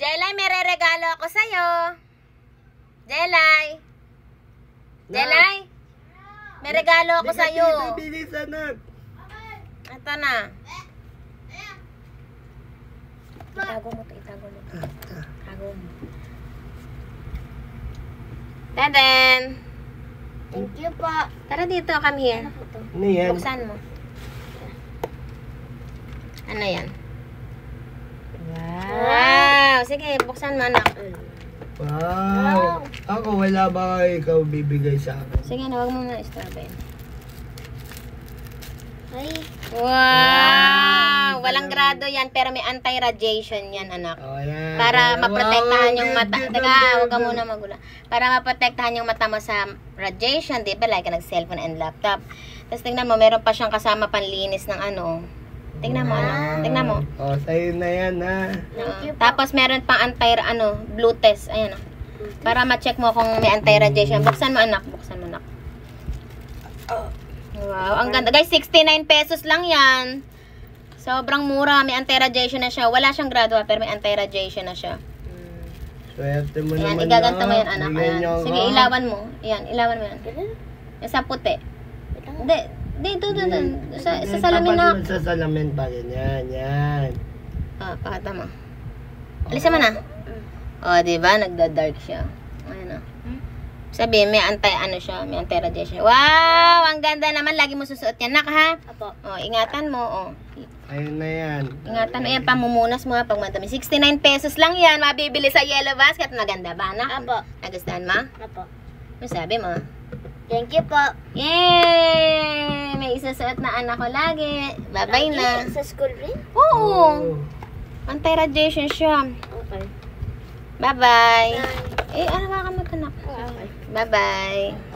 Jelay, may re-regalo ako sa'yo. Jelay. Jelay. May regalo ako sa'yo. Bilis, anak. Ito na. Itago mo to, itago mo. Itago mo. Deden. Thank you po. Tara dito, come here. Ano yan? Buksan mo. Ano yan? Wow! Sige, buksan mo, anak. Wow. Ako, wala ba ikaw bibigay sa akin? Sige na, huwag mo na istorbahin. Ay. Wow! Walang grado yan, pero may anti-radiation yan, anak. Oh, yan. Para maprotektahan yung mata. Good, Teka, good, huwag ka good. muna magula. Para maprotektahan yung mata mo sa radiation, di ba? Like nag-cellphone and laptop. Tapos tingnan mo, meron pa siyang kasama panlinis ng ano. Tingnan mo, anak. Tingnan mo. Oh, sa'yo na yan, ha? Thank you po. Tapos meron pang blue test. Ayan, para ma-check mo kung may anti-radiation. Buksan mo, anak. Buksan mo, anak. Wow, ang ganda. Guys, 69 pesos lang yan. Sobrang mura. May anti-radiation na siya. Wala siyang grado, pero may anti-radiation na siya. Swerte mo Ayan, naman. igaganta mo yan, anak. Bigyan Ayan. niyo ako. Sige, ilawan mo. Ayan, ilawan mo yan. Yung sa puti. Hindi, dito. Sa salamin na. Tapat mo sa salamin pa rin. Yan. Ah, pakata mo. Alisan mo na. O, diba? Nagda-dark siya. Ayan na. Sabi, may may anti-radiation. Wow! Ang ganda naman. Lagi mo susuot yan, nak, ha? Apo. O, ingatan mo, o. Ayun na yan. Ingatan mo yan, pamumunas mo, ha, pag madami. 69 pesos lang yan. Mabibili sa Yellow Basket. Maganda ba, nak? Apo. Nagustuhan mo? Apo. Ano sabi mo? Thank you po. Yay! May isusuot na anak ko lagi. Bye-bye na. Sa school rin? Oo. Anti-radiation siya. Okay. Bye-bye. Bye. Eh, ano ka mag-anak? Okay. Bye-bye.